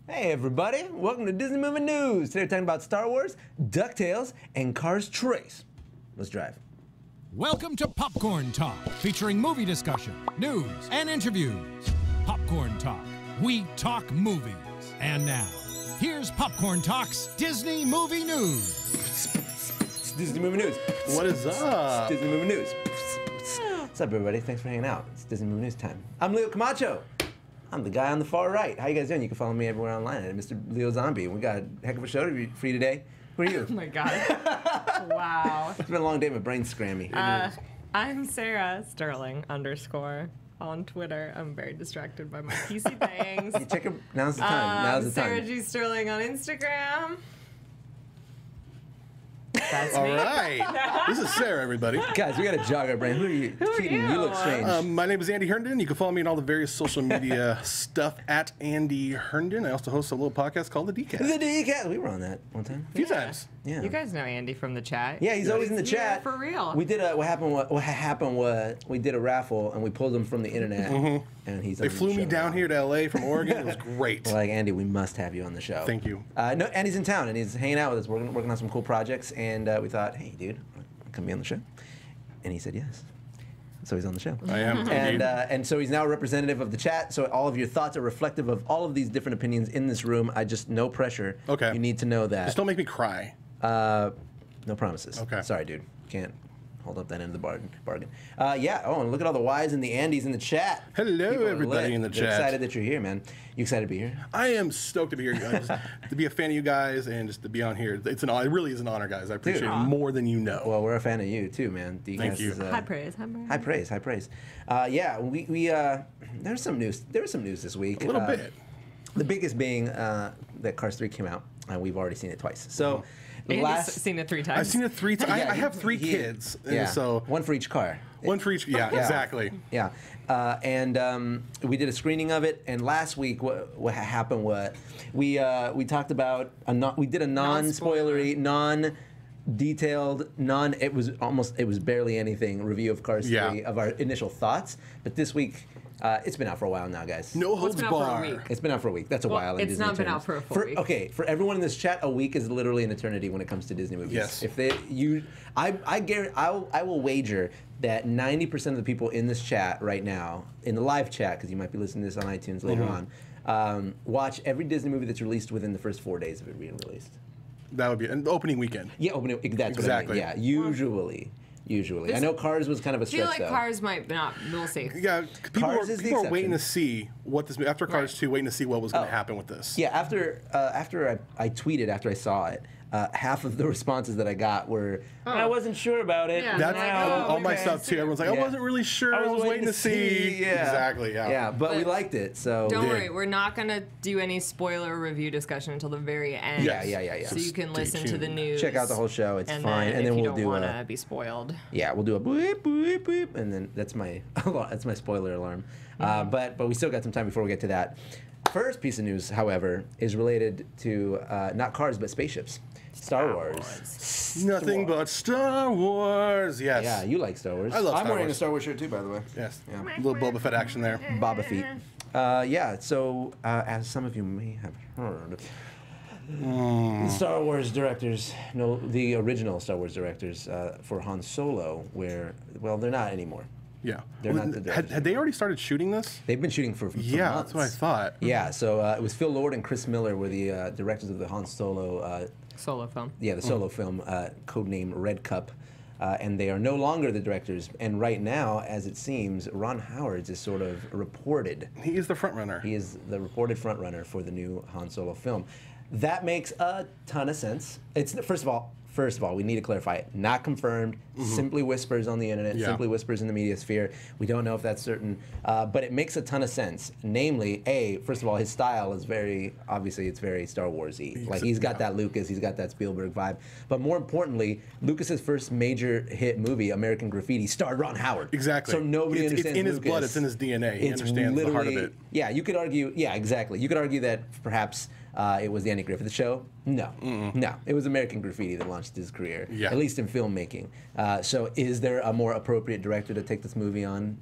Hey everybody, welcome to Disney Movie News. Today we're talking about Star Wars, Ducktales, and Cars Trace. Let's drive. Welcome to Popcorn Talk, featuring movie discussion, news, and interviews. Popcorn Talk, we talk movies. And now, here's Popcorn Talk's Disney Movie News. It's Disney Movie News. What is up? It's Disney Movie News. What's up everybody, thanks for hanging out. It's Disney Movie News time. I'm Leo Camacho. I'm the guy on the far right. How you guys doing? You can follow me everywhere online at Mr. Leo Zombie. We got a heck of a show for you today. Who are you? Oh my god. Wow. It's been a long day, my brain's scrammy. I'm Sarah Sterling _ on Twitter. I'm very distracted by my PC things. You check it. Now's the time. Now's the time. Sarah G. Sterling on Instagram. That's All me. right. This is Sarah, everybody. Guys, we got to jog our brain. Who are you? Keetin, you look strange. My name is Andy Herndon. You can follow me on all the various social media stuff at Andy Herndon. I also host a little podcast called The D-Cast. The D-Cast. We were on that one time. A few times. Yeah. You guys know Andy from the chat. Yeah, he's always in the He's here chat. for real. We did what happened was we did a raffle and we pulled him from the internet, and he's. They on the flew me show down now. here to LA from Oregon. It was great. We're like, Andy, we must have you on the show. Thank you. No, Andy's in town and he's hanging out with us. We're working on some cool projects, and we thought, hey, dude, come be on the show, and he said yes. So he's on the show. I am. And so he's now a representative of the chat. So all of your thoughts are reflective of all of these different opinions in this room. No pressure. Okay. You need to know that. Just don't make me cry. No promises. Okay. Sorry, dude. Can't hold up that end of the bargain. Yeah. Oh, and look at all the Y's and the Andys in the chat. Hello, People are everybody lit. in the They're chat. excited that you're here, man. You excited to be here? I am stoked to be here, guys. To be a fan of you guys and just to be on here. It really is an honor, guys. I appreciate it more than you know. Well, we're a fan of you too, man. Thank you. High praise. High praise. High praise. High praise. Yeah. There's some news. There was some news this week. A little bit. The biggest being that Cars 3 came out, and we've already seen it twice. So. Andy's seen it 3 times. I've seen it 3 times. I have 3 kids. Yeah. So one for each car. one for each. Yeah, exactly. Yeah, and we did a screening of it. And last week, what happened? We talked about we did a non-spoilery, non-detailed, It was barely anything review of Cars 3 of our initial thoughts. But this week. It's been out for a while now, guys. No holds barred. It's been out for a week. That's a while. It's not been out for a full week. Okay, for everyone in this chat, a week is literally an eternity when it comes to Disney movies. Yes. If I guarantee, I will wager that 90% of the people in this chat right now, in the live chat, because you might be listening to this on iTunes later on, watch every Disney movie that's released within the first 4 days of it being released. That would be an opening weekend. Yeah, opening. That's Exactly. what I mean. Yeah, usually. I know Cars was kind of a I feel stretch, like though. Cars might not. We'll see. Yeah, people Cars is the are waiting to exception. see what this after Cars 2, waiting to see what was going to happen with this. Yeah, after I tweeted after I saw it, half of the responses that I got were, I wasn't sure about it. Yeah. That's all my okay. stuff too. Everyone's like, I wasn't really sure. I was waiting to see. Yeah. Exactly. Yeah. Yeah, but we liked it. So Don't did. worry, we're not going to do any spoiler review discussion until the very end. Yeah. So you can Stay listen to the tuned. news. check out the whole show. It's and fine, then and then if you we'll don't do want to be spoiled. we'll do a boop boop boop, and then that's my spoiler alarm. But we still got some time before we get to that. First piece of news, however, is related to not cars but spaceships. Star Wars. Nothing but Star Wars. Yes. Yeah, you like Star Wars. I love I'm Star wearing a Wars. Star Wars shirt too, by the way. Yes. Yeah. A little Boba Fett action there. Boba Feet. Yeah, so as some of you may have heard, the Star Wars directors, the original Star Wars directors for Han Solo, they're not anymore. Yeah. They're not the directors. Had they already started shooting this? They've been shooting for Yeah, months. that's what I thought. Yeah, so it was Phil Lord and Chris Miller were the directors of the Han Solo Solo film. Yeah, the solo film, codenamed Red Cup, and they are no longer the directors. And right now, as it seems, Ron Howard is sort of reported. He is the front runner. He is the reported frontrunner for the new Han Solo film. That makes a ton of sense. It's first of all, we need to clarify it. Not confirmed. Simply whispers on the internet. Yeah. Simply whispers in the media sphere. We don't know if that's certain, but it makes a ton of sense. Namely, first of all, his style is it's very Star Wars-y. Like he's got that Lucas, he's got that Spielberg vibe. But more importantly, Lucas's first major hit movie, American Graffiti, starred Ron Howard. Exactly. So nobody understands It's in his Lucas. blood. It's in his DNA. He It's understands the heart of literally- it. Yeah, you could argue. Yeah, exactly. You could argue that perhaps it was the Andy Griffith Show. No, no, it was American Graffiti that launched his career. Yeah. At least in filmmaking. So, is there a more appropriate director to take this movie on?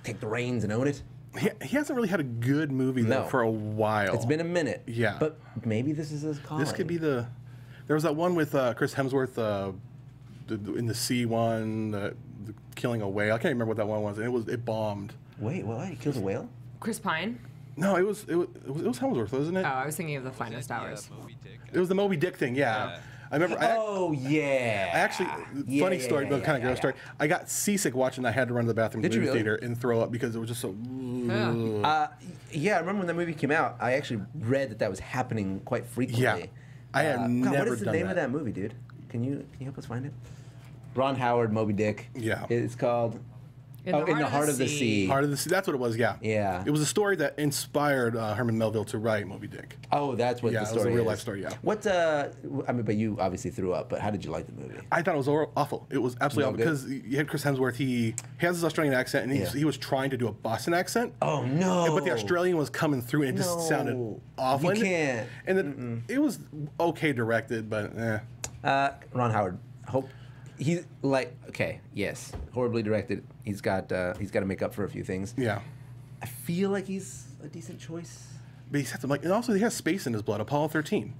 Take the reins and own it? He hasn't really had a good movie though for a while. It's been a minute. Yeah. But maybe this is his calling. This could be the. There was that one with Chris Hemsworth in the sea one, the killing a whale. I can't remember what that one was. And it bombed. Wait, what? He killed a whale? Chris Pine? No, it was Hemsworth, wasn't it? Oh, I was thinking of The Finest Hours. It was the Moby Dick thing, yeah. I remember. Yeah. I actually, funny story, but kind of gross story. I got seasick watching. I had to run to the bathroom in the movie theater and throw up because it was just so. Yeah, I remember when that movie came out. I actually read that was happening quite frequently. Yeah, I have never done that. What is the name of that movie, dude? Can you help us find it? Ron Howard, Moby Dick. Yeah. It's called. In the Heart of the Sea. Heart of the Sea. That's what it was. Yeah. Yeah. It was a story that inspired Herman Melville to write Moby Dick. Oh, that's what the story is. It was a real life story. Yeah. What? But you obviously threw up. But how did you like the movie? I thought it was awful. It was absolutely awful because you had Chris Hemsworth. He has this Australian accent, and he was trying to do a Boston accent. Oh no! But the Australian was coming through, and it just sounded awful. You can't. And then it was okay directed, but Ron Howard. He's yes, horribly directed. He's got to make up for a few things. Yeah. I feel like he's a decent choice. But he's and also he has space in his blood. Apollo 13.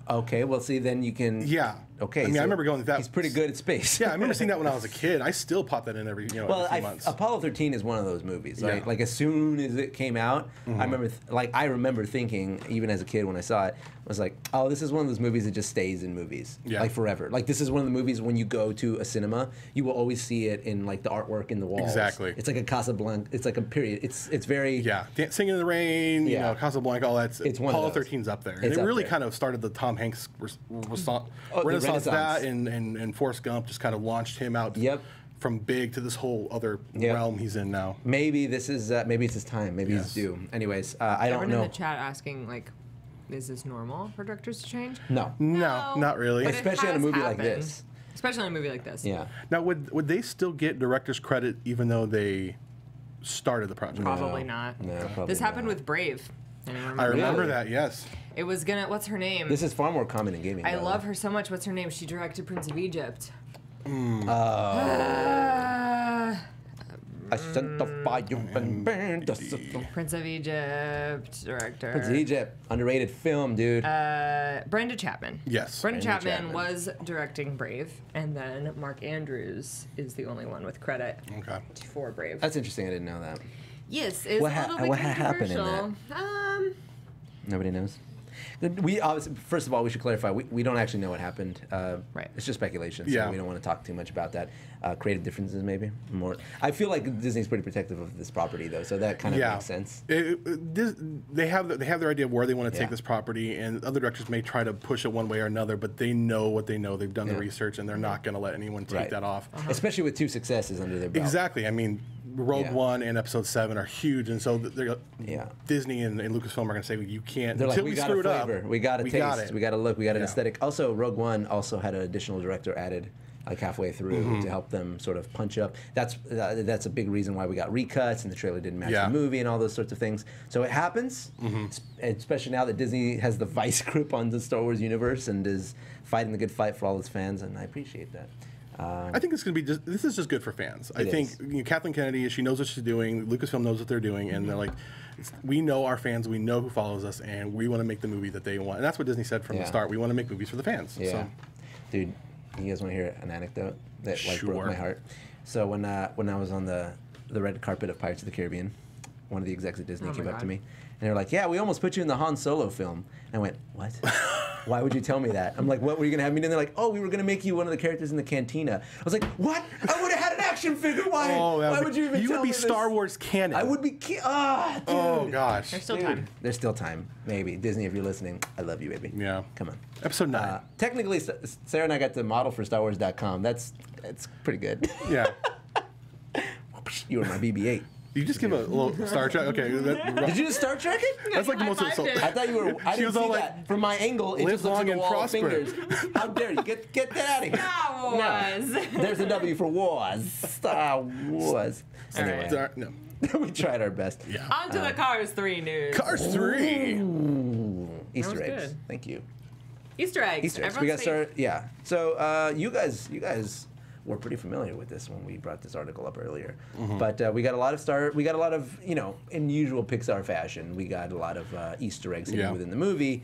Okay, well, see, then you can. Yeah. Okay. I remember going that. He's pretpretty good at space. Yeah, I remember seeing that when I was a kid. I still pop that in every few months. Apollo 13 is one of those movies. Right? Like as soon as it came out, I remember thinking, even as a kid when I saw it, I was like, oh, this is one of those movies that just stays in movies, like forever. Like this is one of the movies when you go to a cinema, you will always see it in like the artwork in the walls. Exactly. It's like a Casablanca. It's like a period. It's very Singing in the Rain. You know, Casablanca. All that. It's one Apollo of those. 13's up there, and it really kind of started the Tom Hanks renaissance. That and Forrest Gump just kind of launched him out. From big to this whole other realm he's in now. Maybe this is maybe it's his time. Maybe he's due. Anyways, I don't know. Everyone in the chat asking like, is this normal for directors to change? No, not really. But especially in a movie like this. Especially in a movie like this. Yeah. Now, would they still get director's credit even though they started the project? Probably not. No, probably this happened with Brave. I remember that. Yes. It was what's her name? This is far more common in gaming. I love her so much. What's her name? She directed Prince of Egypt. Prince of Egypt director. Prince of Egypt, underrated film, dude. Brenda Chapman. Yes. Brenda Chapman was directing Brave, and then Mark Andrews is the only one with credit for Brave. That's interesting. I didn't know that. Yes, it's a little bit what happened in that? Nobody knows. We obviously, first of all, we should clarify. We don't actually know what happened. Right. It's just speculation, so we don't want to talk too much about that. Creative differences, maybe more. I feel like Disney's pretty protective of this property, though, so that kind of makes sense. They have their idea of where they want to take this property, and other directors may try to push it one way or another, but they know what they know. They've done the research, and they're not going to let anyone take that off. Especially with 2 successes under their belt. Exactly. I mean, Rogue One and Episode 7 are huge, and so Disney and Lucasfilm are going to say, you can't. They're until like, we screw it up. We got a taste. We got a look. We got an aesthetic. Also, Rogue One also had an additional director added like halfway through to help them sort of punch up. That's a big reason why we got recuts and the trailer didn't match the movie and all those sorts of things. So it happens, especially now that Disney has the vice grip on the Star Wars universe and is fighting the good fight for all its fans, and I appreciate that. I think it's going to be this is just good for fans. I think Kathleen Kennedy, she knows what she's doing. Lucasfilm knows what they're doing, and they're like, we know our fans, we know who follows us, and we want to make the movie that they want. And that's what Disney said from the start. We want to make movies for the fans. Yeah. So. Dude, you guys want to hear an anecdote that broke my heart? So when I was on the red carpet of Pirates of the Caribbean, one of the execs at Disney came up to me, and they were like, yeah, we almost put you in the Han Solo film. And I went, what? Why would you tell me that? I'm like, what were you going to have me do? And they're like, oh, we were going to make you one of the characters in the cantina. I was like, what? I would have had an action figure. Why? Why would you even tell me You would be Star Wars canon. I would be. Oh, gosh. There's still time. There's still time. Maybe. Disney, if you're listening, I love you, baby. Yeah. Come on. Episode 9. Technically, Sarah and I got to model for StarWars.com. That's pretty good. Yeah. You were my BB-8. You just give a little Star Trek. Okay. Did you just Star Trek it? That's like the most insulting. I thought you were. I didn't see that from my angle. It live just looks long like a and wall prosper. of fingers. How dare you get that out of here? Star Wars. No. There's a W for Wars. Star Wars. Anyway, No. we tried our best. Yeah. On to the Cars 3 news. Cars 3. Ooh, Easter eggs. Good. Thank you. Easter eggs. Easter eggs. We got started. Yeah. So you guys were pretty familiar with this when we brought this article up earlier. But we got a lot of in usual Pixar fashion, we got a lot of Easter eggs hidden within the movie.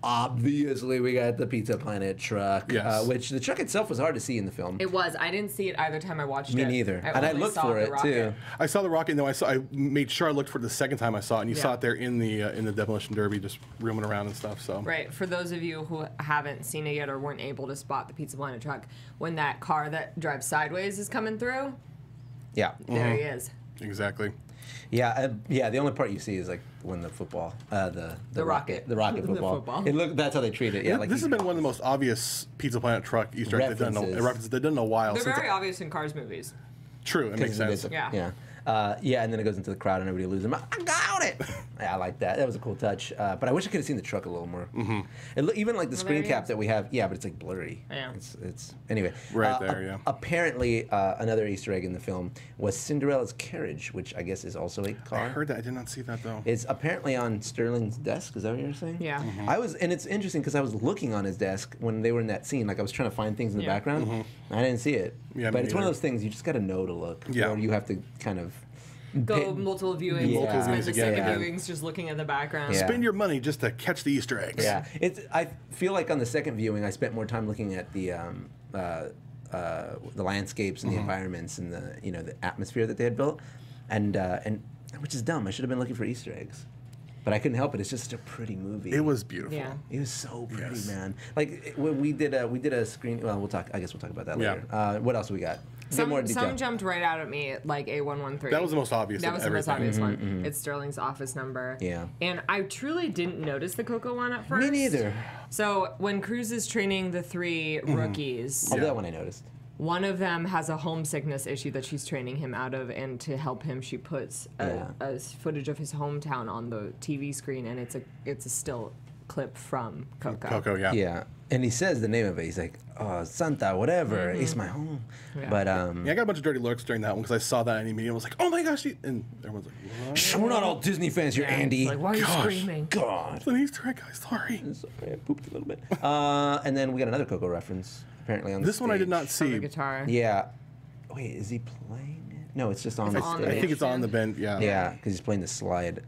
Obviously, we got the Pizza Planet truck, which the truck itself was hard to see in the film. It was. I didn't see it either time I watched it. Me neither. And I looked for it too. I saw the rocket, and then I made sure I looked for it the second time I saw it, and you saw it there in the demolition derby, just roaming around and stuff. So right. For those of you who haven't seen it yet or weren't able to spot the Pizza Planet truck, when that car that drives sideways is coming through, there he is. Exactly. Yeah, the only part you see is like when the football, the rocket football. That's how they treat it. Yeah, like this has been one of the most obvious Pizza Planet truck Easter eggs they've done in a while. They're very obvious in Cars movies. True, it makes sense. Yeah. And then it goes into the crowd and everybody loses. I got it. Yeah, I like that. That was a cool touch. But I wish I could have seen the truck a little more. Even like the screen cap that we have. Yeah, but it's like blurry. Yeah. It's anyway. Right there. Yeah. Apparently, another Easter egg in the film was Cinderella's carriage, which I guess is also a car. I heard that. I did not see that though. It's apparently on Sterling's desk. Is that what you're saying? Yeah. And it's interesting because I was looking on his desk when they were in that scene. Like I was trying to find things in the background. I didn't see it. Yeah, but it's one of those things you just got to know to look. Yeah. Or you have to kind of go multiple viewings. Yeah. Spend the second Yeah. viewings just looking at the background. Yeah. Spend your money just to catch the Easter eggs. Yeah, I feel like on the second viewing, I spent more time looking at the landscapes and the environments and the atmosphere that they had built, and which is dumb. I should have been looking for Easter eggs, but I couldn't help it. It's just such a pretty movie. It was beautiful. Yeah. It was so pretty, man. Like we did a screen. Well, I guess we'll talk about that later. What else we got? Some jumped right out at me, like A113. That was the most obvious. That was the most obvious one. It's Sterling's office number. Yeah. And I truly didn't notice the Coco one at first. Me neither. So when Cruz is training the three rookies, That one I noticed. one of them has a homesickness issue that she's training him out of, and to help him, she puts a footage of his hometown on the TV screen, and it's a still clip from Coco. Coco, yeah. Yeah. And he says the name of it. He's like, Santa, whatever. It's my home. Yeah. But I got a bunch of dirty looks during that one because I saw that and immediately was like, oh my gosh. And everyone's like, what? we're not all Disney fans here, Andy. Like, why are you screaming? God. It's an Easter egg, guys. Sorry. Sorry, I pooped a little bit. And then we got another Coco reference, apparently, on the This stage. one I did not On the see. guitar. Yeah. Wait, is he playing it? No, it's just on the stage. I think it's on the bend. Yeah. Yeah, because he's playing the slide.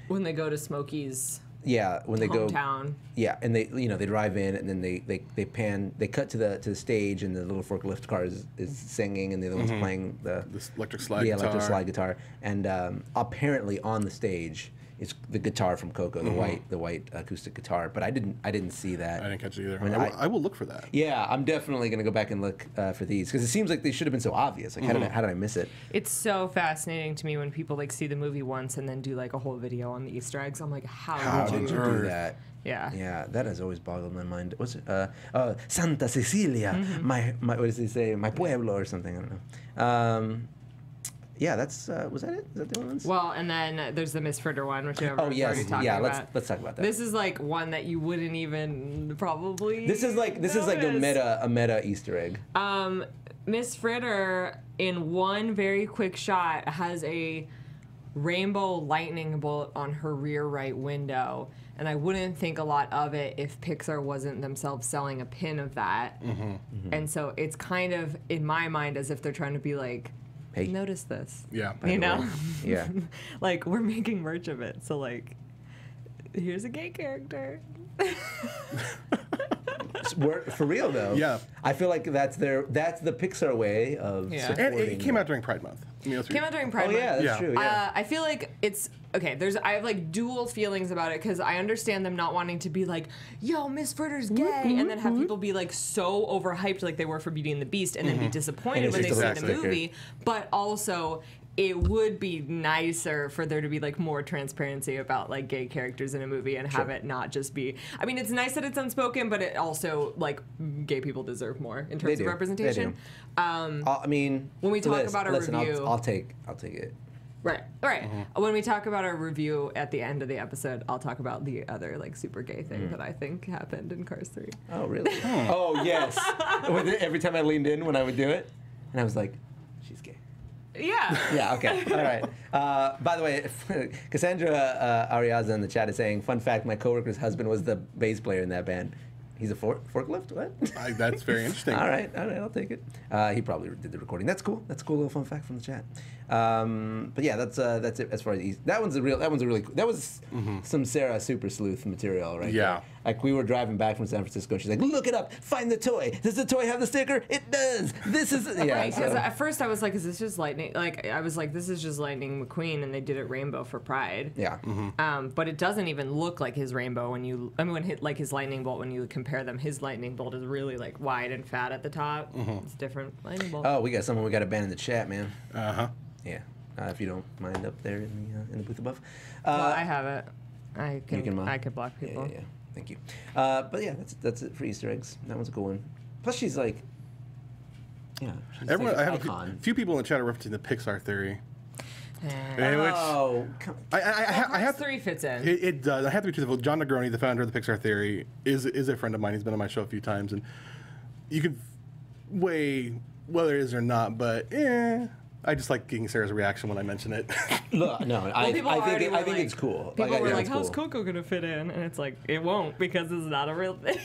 When they go to Smokey's Yeah, when they hometown. go. Yeah, and they they drive in and then they cut to the stage and the little forklift car is singing and they're the ones playing the electric slide guitar. electric slide guitar, and apparently on the stage is the guitar from Coco, the white acoustic guitar. But I didn't see that. I didn't catch it either. I mean, I will look for that. Yeah, I'm definitely gonna go back and look for these because it seems like they should have been so obvious. Like how did I miss it? It's so fascinating to me when people like see the movie once and then do like a whole video on the Easter eggs. I'm like, how Did you do that? Yeah. Yeah, that has always boggled my mind. What's it? Santa Cecilia, my what does he say? My pueblo or something. I don't know. Yeah, that's was that it? Is that the ones? Well, and then there's the Miss Fritter one, which everyone's already talking about. Let's talk about that. This is like one that you wouldn't even probably. This is like a meta Easter egg. Miss Fritter in one very quick shot has a rainbow lightning bolt on her rear right window, and I wouldn't think a lot of it if Pixar wasn't themselves selling a pin of that. And so it's kind of in my mind as if they're trying to be like, hey, notice this. Yeah. You know? Yeah. Like, we're making merch of it. So, like, here's a gay character. For real, though. Yeah. I feel like that's the Pixar way of supporting. And it came out during Pride Month. Came out during Pride Month. Yeah, that's true. Yeah. I feel like it's okay. I have like dual feelings about it because I understand them not wanting to be like, "Yo, Miss Fritter's gay," and then have people be like so overhyped like they were for Beauty and the Beast, and then be disappointed when they see the movie. But also, it would be nicer for there to be like more transparency about like gay characters in a movie and have it not just be. I mean, it's nice that it's unspoken, but it also like gay people deserve more in terms of representation. I mean, when we talk about a review, I'll take it. Right. When we talk about our review at the end of the episode, I'll talk about the other like super gay thing that I think happened in Cars 3. Oh, really? Oh, yes. Every time I leaned in when I would do it, and I was like, she's gay. Yeah. Yeah, okay. All right. By the way, Cassandra Ariaza in the chat is saying, fun fact, my coworker's husband was the bass player in that band. He's a forklift? What? That's very interesting. All right, I'll take it. He probably did the recording. That's cool. That's a cool little fun fact from the chat. But yeah, that's it as far as that was some Sarah Super Sleuth material, right? Yeah. There. Like we were driving back from San Francisco, and she's like, "Look it up, find the toy. Does the toy have the sticker? It does. This is yeah." Right, because at first I was like, "Is this just Lightning?" Like I was like, "This is just Lightning McQueen," and they did it rainbow for Pride. Yeah. But it doesn't even look like his rainbow when his lightning bolt, when you compare them, his lightning bolt is really like wide and fat at the top. It's different lightning bolt. Oh, we got someone we got to ban in the chat, man. Yeah. If you don't mind up there in the booth above. Well, I have it. I can block people. Yeah. Thank you. But yeah, that's it for Easter eggs. That one's a cool one. Plus, she's like, she's Everyone, like I an have icon. a few people in the chat are referencing the Pixar theory. Oh, I have three fits in. It does. I have to be truthful. John Negroni, the founder of the Pixar theory, is a friend of mine. He's been on my show a few times, and you could weigh whether it is or not. But I just like getting Sarah's reaction when I mention it. Look, no, I think it's cool. People were like, it's "How's cool. Coco gonna fit in?" And it's like, it won't because it's not a real thing.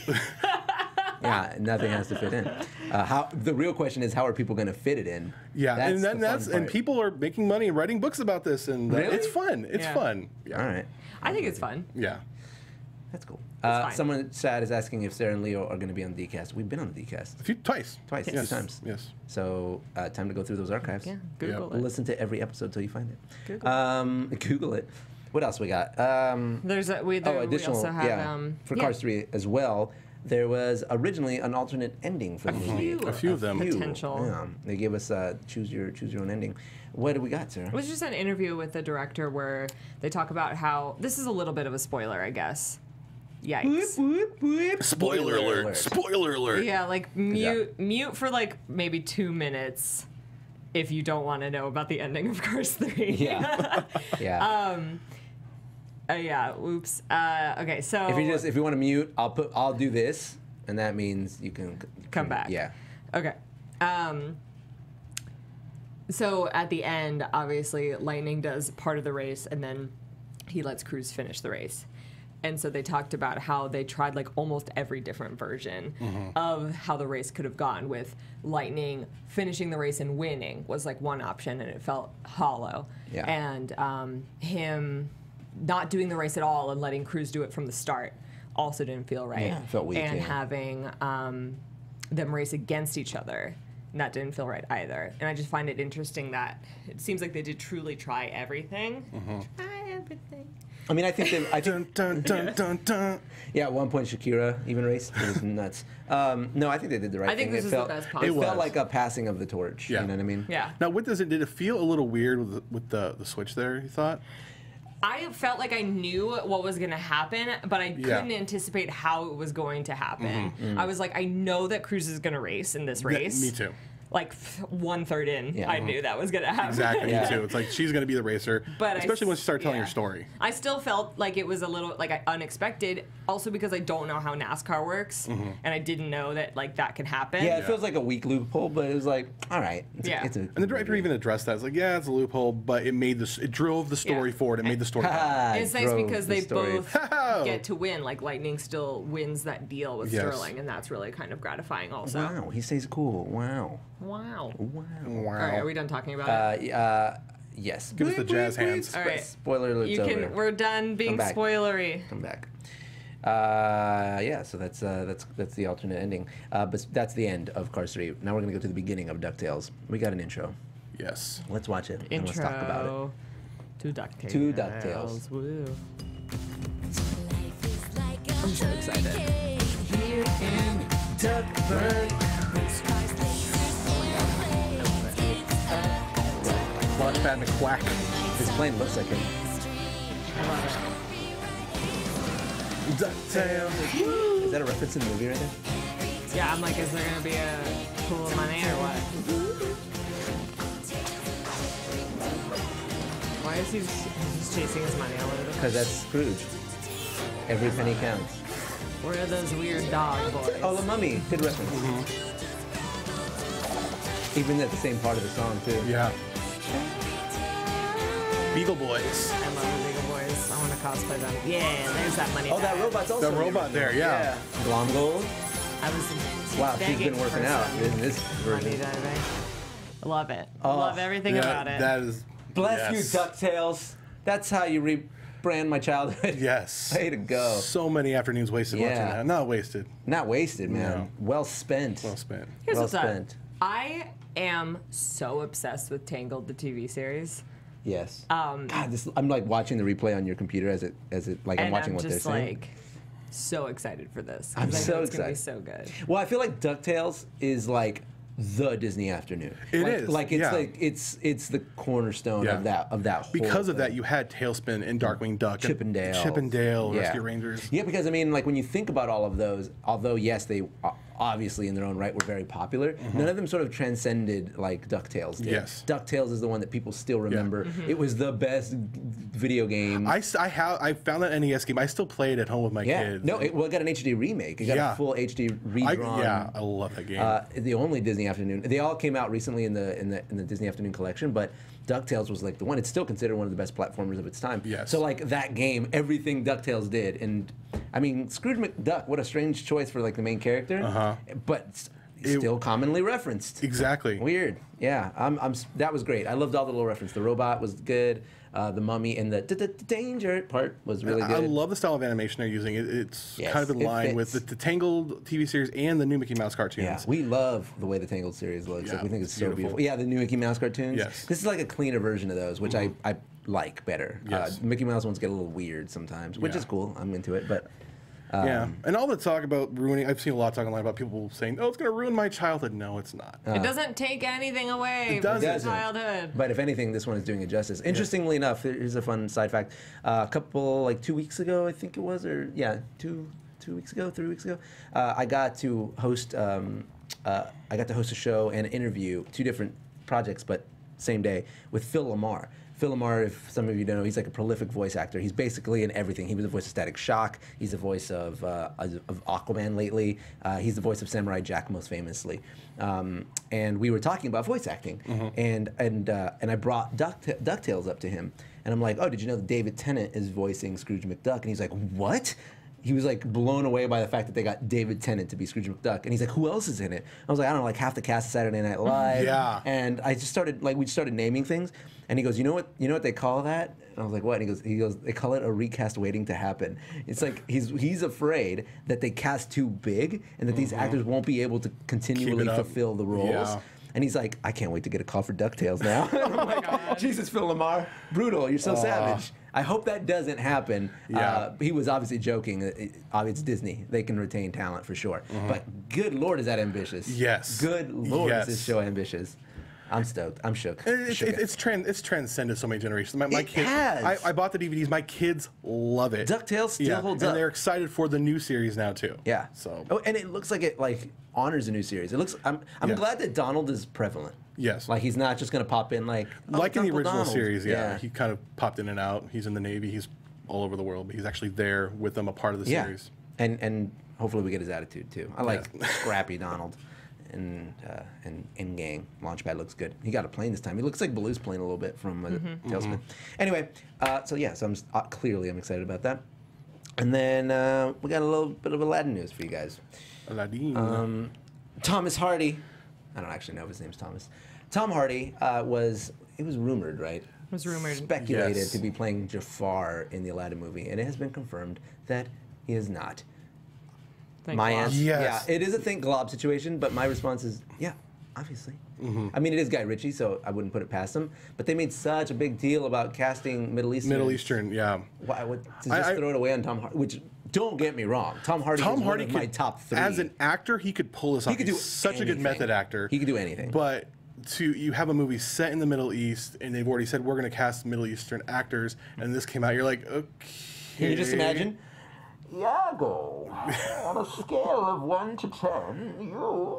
Yeah, nothing has to fit in. The real question is, how are people going to fit it in? Yeah, That's and the fun part. people are making money and writing books about this, and Really? it's fun. It's fun. Yeah. All right, I think it's fun. Yeah. that's cool. fine. Someone sad is asking if Sarah and Leo are going to be on the Dcast. We've been on the Dcast Twice. a few times. Yes. So time to go through those archives. Yeah, Google it. Listen to every episode till you find it. Google Google it. What else we got? Additional, we also have for Cars 3 as well. There was originally an alternate ending for the movie. A few of them. Potential. Yeah, they gave us choose your own ending. What do we got, Sarah? It was just an interview with the director where they talk about how this is a little bit of a spoiler, I guess. Yikes. Whoop, whoop. Spoiler alert. Spoiler alert. Yeah, like mute for like maybe 2 minutes if you don't want to know about the ending of Cars 3. Yeah. Yeah. Yeah, oops. Okay, so If you want to mute, I'll do this, and that means you can come back. Yeah. Okay. So at the end, obviously, Lightning does part of the race, and then he lets Cruz finish the race. And so they talked about how they tried like almost every different version of how the race could have gone, with Lightning finishing the race and winning was like one option, and it felt hollow. Yeah. And him not doing the race at all and letting Cruz do it from the start also didn't feel right. Yeah, it felt weak. And having them race against each other, and that didn't feel right either. And I just find it interesting that it seems like they did truly try everything. Try everything. I mean, I think Dun, dun, dun, dun, dun. yeah, at one point Shakira even raced. It was nuts. No, I think they did the right I think thing. this is the best possible. It felt like a passing of the torch. Yeah. You know what I mean? Yeah. Now, did it feel a little weird with the switch there, you thought? I felt like I knew what was going to happen, but I couldn't anticipate how it was going to happen. I was like, I know that Cruz is going to race in this race. Me too. Like 1/3 in, I knew that was going to happen. Exactly, me too. It's like she's going to be the racer, But especially when she started telling her story. I still felt like it was a little like unexpected, also because I don't know how NASCAR works, and I didn't know that like that could happen. Yeah, it feels like a weak loophole, but it was like, all right. And the director even addressed that. It's like, yeah, it's a loophole, but it drove the story forward. It made the story. It's nice because they both get to win. Like Lightning still wins that deal with Sterling, and that's really kind of gratifying also. Wow, he stays cool. Wow. Wow. Wow. All right, are we done talking about it? Yes. Give us the jazz hands. All right. Spoiler alert's over. We're done being Come back. spoilery. Come back. Yeah, so that's the alternate ending. But that's the end of Cars 3. Now we're gonna go to the beginning of Ducktales. We got an intro. Yes. Let's watch it and let's talk about it. To Ducktales. To Ducktales. Woo. I'm so excited. Here in Duckburg. Launchpad McQuack. His plane looks like him. Ducktales. Is that a reference in the movie right there? Yeah, I'm like, is there gonna be a pool of money or what? Why is he just chasing his money all over the place? Because that's Scrooge. Every penny counts. Where are those weird dog boys? Oh, the Mummy. Good reference. Even at the same part of the song, too. Yeah. Beagle Boys. I love the Beagle Boys. I want to cosplay Venom. Yeah, there's that money. Oh, that robot's also The robot there, yeah. Glomgold. I was Wow, she's been working out in this Money version. diving. Love it. Oh, Love everything about it. That is. Bless yes. you, DuckTales. That's how you rebrand my childhood. Yes. Way to go. So many afternoons wasted watching that. Not wasted. Not wasted, man. No. Well spent. Well spent. Here's well what's up. spent. I am so obsessed with Tangled, the TV series. Yes. God, I'm like watching the replay on your computer as it like I'm And watching I'm what they're just saying. like so excited for this. 'cause I'm I know so it's gonna be excited. so good. Well, I feel like DuckTales is like the Disney afternoon. It like, is, Like it's yeah. like it's the cornerstone Yeah. of that whole Because of thing. that, you had Tailspin and Darkwing Duck. Chippendale. Chippendale, Yeah. Rescue Rangers. Yeah, because I mean, like when you think about all of those, although yes, they obviously in their own right were very popular, none of them sort of transcended like DuckTales did. Yes. DuckTales is the one that people still remember. It was the best video game. I found that NES game. I still play it at home with my kids. No, it got an HD remake. It got Yeah. a full HD redrawn. I love that game. The only Disney afternoon. They all came out recently in the Disney afternoon collection, but DuckTales was like the one. It's still considered one of the best platformers of its time. Yes. So like that game, everything DuckTales did, and I mean Scrooge McDuck. What a strange choice for like the main character. But still commonly referenced. Exactly. Weird. Yeah. That was great. I loved all the little reference. The robot was good. The mummy and the danger part was really good. I love the style of animation they're using. It's Yes, kind of in it line with fits. the Tangled TV series and the new Mickey Mouse cartoons. Yeah, we love the way the Tangled series looks. Yeah, Like, we think it's so beautiful. beautiful. Yeah, the new Mickey Mouse cartoons. Yes. This is like a cleaner version of those, which I like better. Yes. Mickey Mouse ones get a little weird sometimes, which Yeah. is cool. I'm into it, but Yeah, and all the talk about ruining. I've seen a lot of talk online about people saying, "Oh, it's going to ruin my childhood." No, it's not. It doesn't take anything away It from doesn't. childhood. But if anything, this one is doing it justice. Interestingly enough, here's a fun side fact. A couple, like 2 weeks ago, I think it was, or yeah, 3 weeks ago, I got to host. I got to host a show and interview 2 different projects, but same day with Phil Lamar. Phil Lamar, if some of you don't know, he's like a prolific voice actor. He's basically in everything. He was the voice of Static Shock. He's the voice of Aquaman lately. He's the voice of Samurai Jack most famously. And we were talking about voice acting, and I brought DuckTales up to him, and I'm like, oh, did you know that David Tennant is voicing Scrooge McDuck? And he's like, what? He was like blown away by the fact that they got David Tennant to be Scrooge McDuck, and he's like, "Who else is in it?" I was like, "I don't know, like half the cast of Saturday Night Live." Yeah. And I just started we started naming things, and he goes, "You know what they call that?" And I was like, "What?" And he goes, "They call it a recast waiting to happen." It's like he's afraid that they cast too big and that these actors won't be able to continually up. fulfill the roles. Yeah. And he's like, I can't wait to get a call for DuckTales now. I'm like, Jesus, Phil Lamar, brutal. You're so savage. I hope that doesn't happen. Yeah. He was obviously joking. It's Disney. They can retain talent for sure. But good Lord, is that ambitious? Yes. Good Lord, Yes. is this show ambitious? I'm stoked. I'm shook. It's transcended so many generations. My It kids, has. I bought the DVDs. My kids love it. DuckTales still holds and up. they're excited for the new series now too. Yeah. So. Oh, and it looks like it honors a new series. It looks. I'm Yes. glad that Donald is prevalent. Yes. Like he's not just gonna pop in like in the Uncle original Donald. series, he kind of popped in and out. He's in the Navy. He's all over the world, but he's actually there with them, a part of the series. And hopefully we get his attitude too. I like Yeah. scrappy Donald. And in gang, Launchpad looks good. He got a plane this time. He looks like Baloo's plane a little bit from Tailspin. Anyway, so I'm clearly excited about that. And then we got a little bit of Aladdin news for you guys. Aladdin. Thomas Hardy, I don't actually know if his name's Thomas. Tom Hardy was rumored, right? Was rumored. Speculated Yes. to be playing Jafar in the Aladdin movie, and it has been confirmed that he is not. Thank My God. answer, Yes. yeah, it is a think glob situation, but my response is, yeah, obviously. I mean, it is Guy Ritchie, so I wouldn't put it past him. But they made such a big deal about casting Middle Eastern. Middle Eastern, yeah. Why would to just throw it away on Tom Hardy? Which, don't get me wrong, Tom Hardy is one of my top 3. As an actor, he could pull this off. could do He's such a good anything. method actor. He could do anything. But you have a movie set in the Middle East, and they've already said we're going to cast Middle Eastern actors, and this came out, you're like, okay. Can you just imagine? Iago, on a scale of 1 to 10, you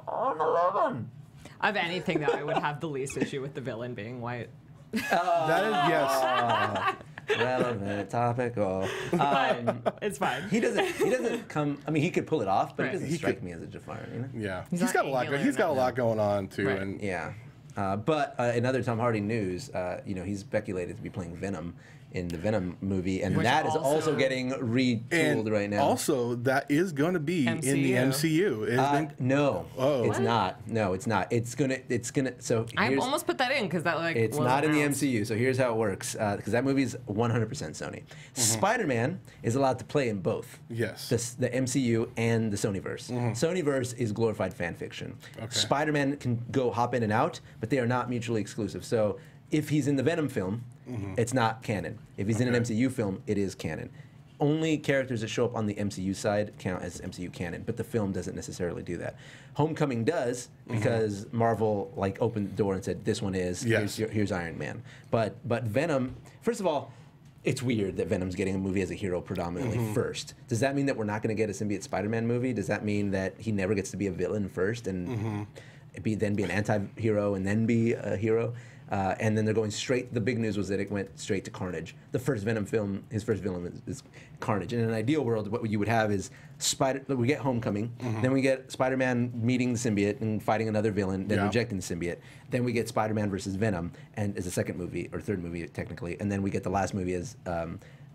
are an 11. Of anything, though, I would have the least issue with the villain being white. That is, yes. Relevant, topical. But it's fine. He doesn't come. I mean, he could pull it off, but Right. he doesn't He strike could- me as a Jafar. You know? Yeah. He's He's not got a lot. angular He's got a enough. lot going on too, Right. and Yeah. But in other Tom Hardy news, he's speculated to be playing Venom in the Venom movie, and Which that is also- also getting retooled right now. Also, that is going to be in the MCU. No, Oh. it's not. No, it's not. It's gonna. So I here's- almost put that in because that it's wasn't not in the announced. MCU. So here's how it works. Because that movie is 100% Sony. Spider-Man is allowed to play in both. Yes. The MCU and the Sonyverse. Sonyverse is glorified fan fiction. Okay. Spider-Man can go hop in and out, but they are not mutually exclusive. So if he's in the Venom film, it's not canon. If he's in an MCU film, it is canon. Only characters that show up on the MCU side count as MCU canon, but the film doesn't necessarily do that. Homecoming does, because Marvel opened the door and said, "This one is here's Iron Man." But Venom, first of all, it's weird that Venom's getting a movie as a hero predominantly first. Does that mean that we're not going to get a symbiote Spider-Man movie? Does that mean that he never gets to be a villain first and then be an anti-hero and then be a hero? And then they're going straight. The big news was that it went straight to Carnage. The first Venom film, his first villain is Carnage. In an ideal world, what you would have is we get Homecoming, then we get Spider-Man meeting the symbiote and fighting another villain, then rejecting the symbiote. Then we get Spider-Man versus Venom, and as a second movie or third movie technically, and then we get the last movie as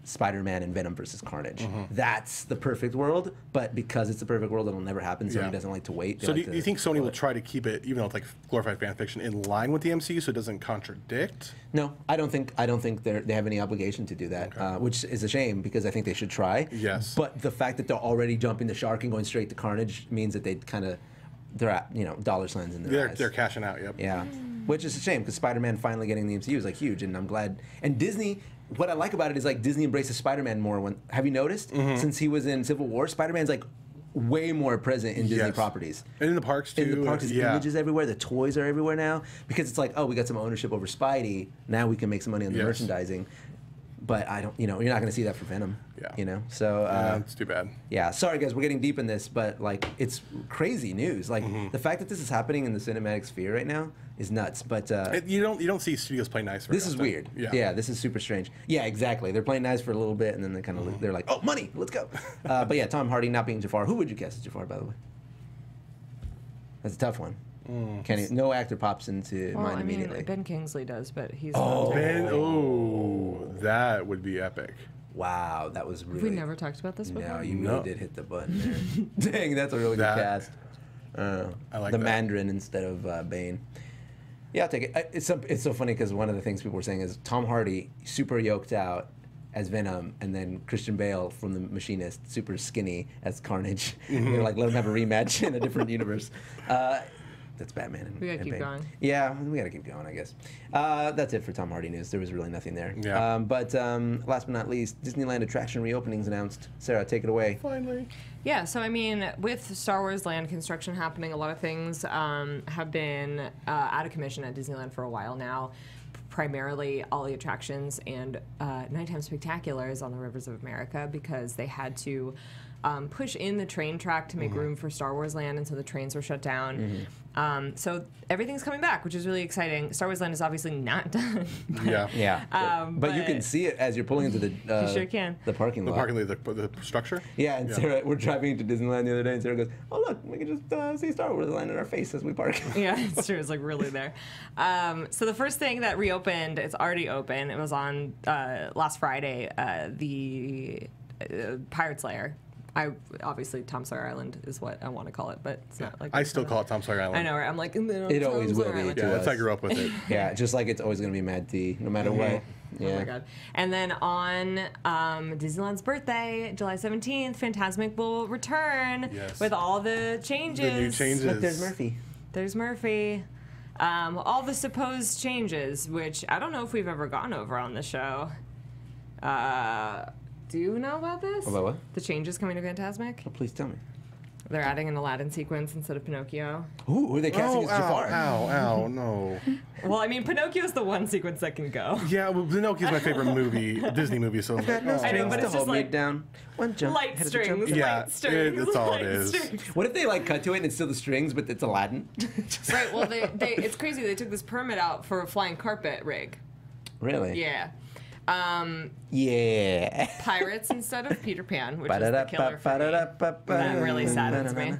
Spider-Man and Venom versus Carnage. That's the perfect world, but because it's the perfect world, it'll never happen. Sony doesn't like to wait. So do you think Sony will try to keep it, even though it's glorified fan fiction, in line with the MCU so it doesn't contradict? No, I don't think they have any obligation to do that, which is a shame because I think they should try. Yes. But the fact that they're already jumping the shark and going straight to Carnage means that they're at dollar signs in their eyes. They're cashing out. Yep. Yeah, which is a shame because Spider-Man finally getting the MCU is huge, and I'm glad. And Disney. What I like about it is Disney embraces Spider-Man more. Have you noticed since he was in Civil War, Spider-Man's way more present in Disney properties. And in the parks too. In the parks, there's images everywhere. The toys are everywhere now because it's we got some ownership over Spidey. Now we can make some money on the merchandising. But I don't, you're not going to see that for Venom. Yeah. So it's too bad. Yeah, sorry guys, we're getting deep in this, but it's crazy news. The fact that this is happening in the cinematic sphere right now is nuts. But you don't see studios play nice. This is weird. Yeah, this is super strange. Yeah, exactly. They're playing nice for a little bit, and then they're like, oh, money, let's go. But yeah, Tom Hardy not being Jafar. Who would you cast as Jafar, by the way? That's a tough one. No actor pops into mind immediately. Ben Kingsley does, but he's that would be epic. Wow, that was really... We never talked about this before? No, you really did hit the button there. Dang, that's a really good cast. I like the that. Mandarin instead of Bane. Yeah, I'll take it. It's so funny because one of the things people were saying is Tom Hardy, super yoked out as Venom, and then Christian Bale from The Machinist, super skinny as Carnage. They're let him have a rematch in a different universe. That's Batman and We gotta keep Bane. going. Yeah, we gotta keep going, I guess. That's it for Tom Hardy news. There was really nothing there. Yeah. But last but not least, Disneyland attraction reopenings announced. Sarah, take it away. Finally. Yeah, so with Star Wars Land construction happening, a lot of things have been out of commission at Disneyland for a while now. Primarily all the attractions and nighttime spectaculars on the rivers of America because they had to push in the train track to make room for Star Wars Land, and so the trains were shut down. So everything's coming back, which is really exciting. Star Wars Land is obviously not done. But you can see it as you're pulling into the you sure can. The parking lot. The structure? Yeah, and Sarah, we're driving into Disneyland the other day, and Sarah goes, "Oh look, we can just see Star Wars Land in our face as we park." Yeah, it's true. It's really there. So the first thing that reopened, it's already open. It was on last Friday. The Pirate Slayer. Obviously Tom Sawyer Island is what I want to call it, but it's not I still call it Tom Sawyer Island. I know, right? I'm like, it always will be. Yeah, that's how I grew up with it. Yeah, just like it's always going to be Mad Tea, no matter what. Yeah. Oh my god! And then on Disneyland's birthday, July 17th, Fantasmic will return with all the changes. The new changes. Look, there's Murphy. There's Murphy. All the supposed changes, which I don't know if we've ever gone over on the show. Do you know about this? About what? The changes coming to Fantasmic? Oh, please tell me. They're adding an Aladdin sequence instead of Pinocchio. Ooh, who are they casting as Jafar? Ow, no. Well, Pinocchio's the one sequence that can go. Yeah, well, Pinocchio's my favorite Disney movie, so I've got no strings but to it's hold just me down. One jump. Light head of the strings. jump. Yeah, light strings. that's all light it is. strings. What if they cut to it and it's still the strings, but it's Aladdin? Right, well, it's crazy. They took this permit out for a flying carpet rig. Really? Yeah. Yeah. Pirates instead of Peter Pan, which is the killer for me. That really saddens me.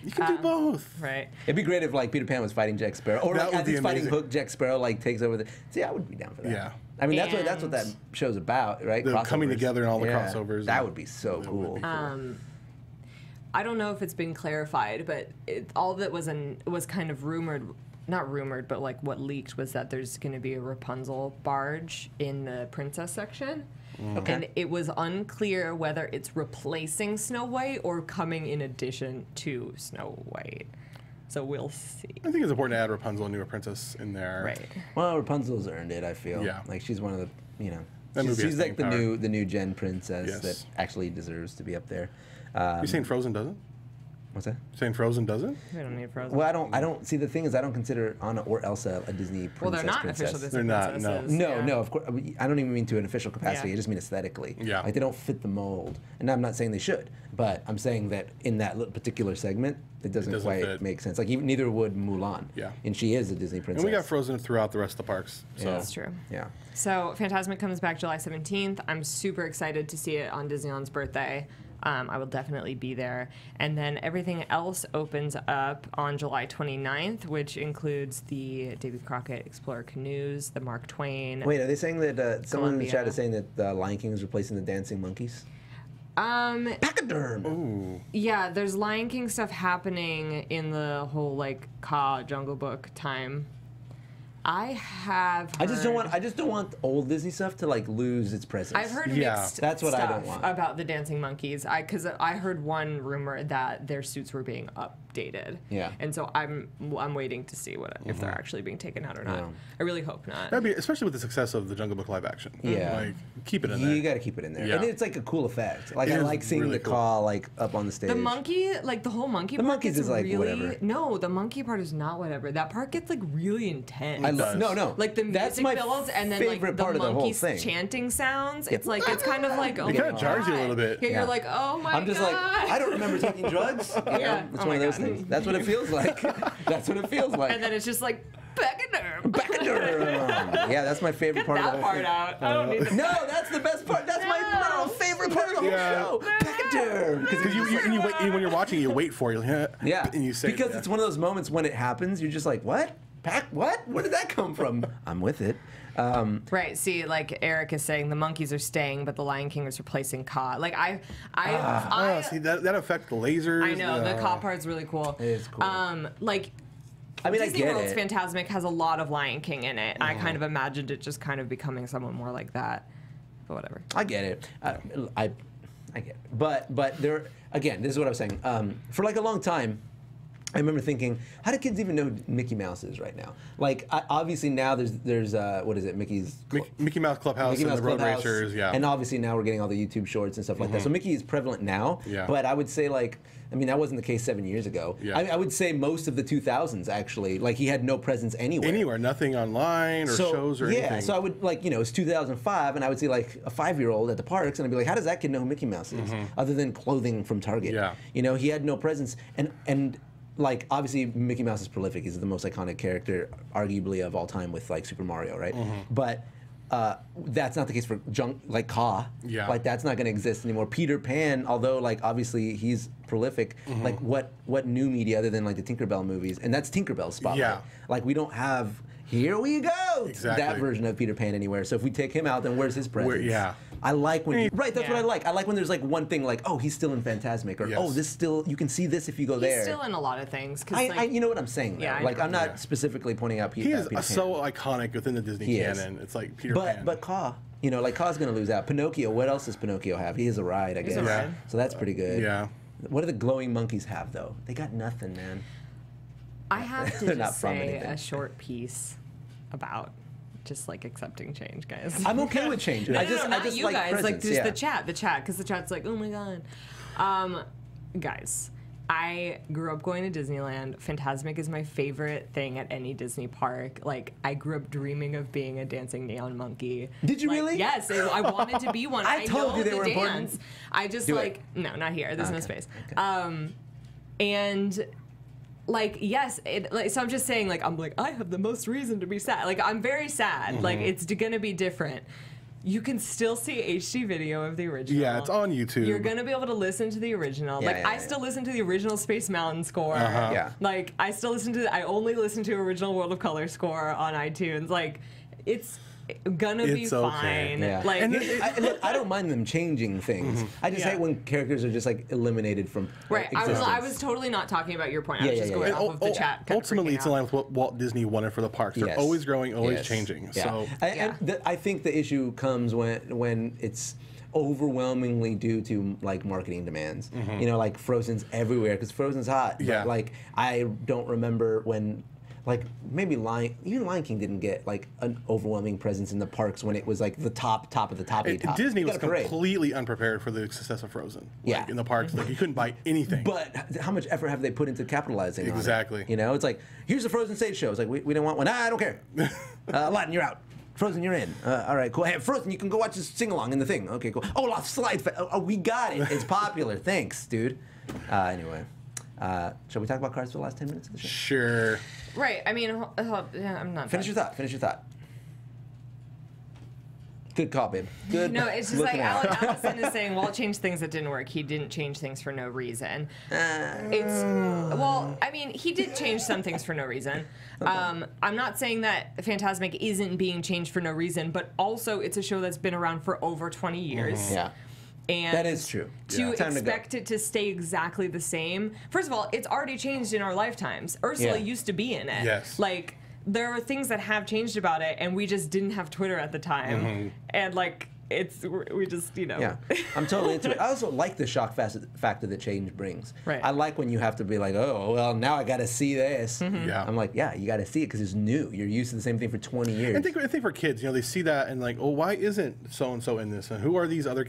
You can do both. Right. It'd be great if like Peter Pan was fighting Jack Sparrow, or That like, would as be he's fighting amazing. Hook, Jack Sparrow like takes over the. See, I would be down for that. Yeah. I mean, that's what that show's about, right? The coming Crossovers. together and all the Yeah. crossovers. That would be so That cool. would be cool. I don't know if it's been clarified, but all that was kind of rumored, not rumored, but like what leaked was that there's going to be a Rapunzel barge in the princess section. Okay. And it was unclear whether it's replacing Snow White or coming in addition to Snow White. So we'll see. I think it's important to add Rapunzel, a newer princess, in there. Right. Well, Rapunzel's earned it. I feel. Yeah. Like she's one of the, That movie she's has like staying power. the new gen princess Yes. that actually deserves to be up there. You saying Frozen doesn't? What's that? You saying Frozen doesn't? We don't need Frozen. Well, I don't see the thing is I don't consider Anna or Elsa a Disney princess. Well, they're not princess. official Disney They're not, princesses. No, yeah. no, of course. I don't even mean to an official capacity. Yeah. I just mean aesthetically. Yeah. Like they don't fit the mold. And I'm not saying they should, but I'm saying that in that particular segment, it doesn't quite fit. make sense. Like even neither would Mulan. Yeah. And she is a Disney princess. And we got Frozen throughout the rest of the parks. So. Yeah. That's true. Yeah. So Fantasmic comes back July 17th. I'm super excited to see it on Disneyland's birthday. I will definitely be there. And then everything else opens up on July 29th, which includes the Davy Crockett Explorer Canoes, the Mark Twain. Wait, are they saying that someone in the Columbia. chat is saying that the Lion King is replacing the dancing monkeys? Pachyderm. Ooh. Yeah, there's Lion King stuff happening in the whole like Jungle Book time. I just don't want old Disney stuff to like lose its presence. I've heard Yeah. mixed That's what I stuff don't want. about the dancing monkeys. Because I heard one rumor that their suits were being updated. Yeah. And so I'm waiting to see if they're actually being taken out or not. Yeah. I really hope not. That'd be, especially with the success of the Jungle Book live action. Yeah. Like, keep it in there. You got to keep it in there. Yeah. And it's like a cool effect. Like It I is like seeing really the cool. caw like up on the stage. The monkey, like the whole monkey part monkeys gets is, like, really, whatever. No, the monkey part is not whatever. That part gets like really intense. does. No. Like the That's music my builds and then favorite like the part of the whole monkeys thing. chanting sounds. It's like it's kind of like oh It my kinda jars you a God. little bit. Yeah, Yeah. you're like oh my I'm just God. like, I don't remember taking drugs. You know? Yeah. It's Oh one of my those God. things. That's what it feels like. That's what it feels like. And then it's just like Pachyderm. Pachyderm. Yeah, that's my favorite part of the That whole part thing. out. I don't need to. No, that's the best part. That's my No. literal favorite part of the whole Yeah. show. Pachyderm. Because you wait, when you're watching, you wait for it. You're like, Yeah, and you say because yeah. it's one of those moments when it happens, you're just like, what? What? Where did that come from? I'm with it. Right. See, like Eric is saying, the monkeys are staying, but the Lion King is replacing Ka. Like Oh, see that affect the lasers. I know the Ka part's really cool. It is cool. Like. I mean, Disney I get World's it. Fantasmic has a lot of Lion King in it. I kind of imagined it just kind of becoming someone more like that, but whatever. I get it. I get it. But there again, this is what I was saying. For like a long time, I remember thinking, how do kids even know who Mickey Mouse is right now? Like, obviously now there's what is it? Mickey Mouse Clubhouse Mickey and Mouse the Road Clubhouse, Racers. Yeah. And obviously now we're getting all the YouTube shorts and stuff like that. So Mickey is prevalent now. Yeah. But I would say like, I mean, that wasn't the case 7 years ago. Yeah. I would say most of the 2000s actually, like he had no presence anywhere. Anywhere, nothing online or shows or anything. Yeah, so I would like, it's 2005, and I would see like a 5-year-old at the parks, and I'd be like, how does that kid know who Mickey Mouse is, other than clothing from Target? Yeah. He had no presence, and like obviously Mickey Mouse is prolific. He's the most iconic character, arguably of all time, with like Super Mario, right? But that's not the case for like Ka. Yeah. Like that's not going to exist anymore. Peter Pan, although like obviously he's prolific, like what new media other than like the Tinkerbell movies, and that's Tinkerbell's spotlight. Yeah. Like we don't have. Here we go. Exactly. That version of Peter Pan anywhere. So if we take him out, then where's his presence? Yeah. I like when right. That's Yeah. what I like. I like when there's like one thing like, oh, he's still in Fantasmic, or Yes. oh, this still you can see this if you go He's there. still in a lot of things. 'Cause, I like, you know what I'm saying? Yeah, though. I Like know. I'm not Yeah. specifically pointing out He is Peter Pan. so iconic within the Disney He is. canon. It's like Peter Pan. But Ka, like Ka's gonna lose out. Pinocchio. What else does Pinocchio have? He is a ride, I guess. He's a ride. So that's pretty good. Yeah. What do the glowing monkeys have though? They got nothing, man. I have to They're not just from say anything. a short piece about just like accepting change, guys. I'm okay with change. No, I no, just not I just you like guys, presence. like just yeah. the chat, because the chat's like, oh my god, guys. I grew up going to Disneyland. Fantasmic is my favorite thing at any Disney park. Like, I grew up dreaming of being a dancing neon monkey. Did you Like, really? Yes, I wanted to be one. I told know you they the were dance. important. I just Do it. like no, not here. There's no Okay. space. Okay. And like yes, so I'm just saying like I'm like I have the most reason to be sad. Like I'm very sad. Like it's gonna be different. you can still see HD video of the original. Yeah, it's on YouTube. You're gonna be able to listen to the original. I still listen to the original Space Mountain score. Yeah. Like I still listen to. I only listen to original World of Color score on iTunes. Like it's gonna be fine. Yeah. Like I don't mind them changing things. I just hate when characters are just like eliminated from existence. I was totally not talking about your point. I was just going off of the chat. Ultimately, it's in line with what Walt Disney wanted for the parks. They're always growing, always changing. Yeah. So I think the issue comes when it's overwhelmingly due to like marketing demands. You know, like Frozen's everywhere because Frozen's hot. Yeah. But, like I don't remember when. Like maybe Lion King didn't get like an overwhelming presence in the parks when it was like the top of the top. Disney was completely unprepared for the success of Frozen. Like, in the parks, like you couldn't buy anything. But how much effort have they put into capitalizing on it? Exactly. You know, it's like here's the Frozen stage show. It's like we don't want one. I don't care. Aladdin, you're out. Frozen, you're in. All right, cool. Hey, Frozen, you can go watch this sing along in the thing. Okay, cool. Oh, slide. Oh, we got it. It's popular. Thanks, dude. Anyway, shall we talk about Cars for the last 10 minutes of the show? Sure. Right. I mean, I'm not. Finish your thought. Good call, babe. Good. No, it's just like Allison is saying, Walt changed things that didn't work. He didn't change things for no reason. I mean, he did change some things for no reason. I'm not saying that Fantasmic isn't being changed for no reason, but also it's a show that's been around for over 20 years. Yeah. And that is true. To expect it to stay exactly the same. First of all, it's already changed in our lifetimes. Ursula used to be in it. Yes. Like, there are things that have changed about it, and we just didn't have Twitter at the time. And, like, we just, you know. Yeah, I'm totally into it. I also like the shock factor that change brings. Right. I like when you have to be like, oh, well, now I got to see this. Yeah. I'm like, yeah, you got to see it because it's new. You're used to the same thing for 20 years. I think for kids, you know, they see that and like, oh, why isn't so and so in this? And who are these other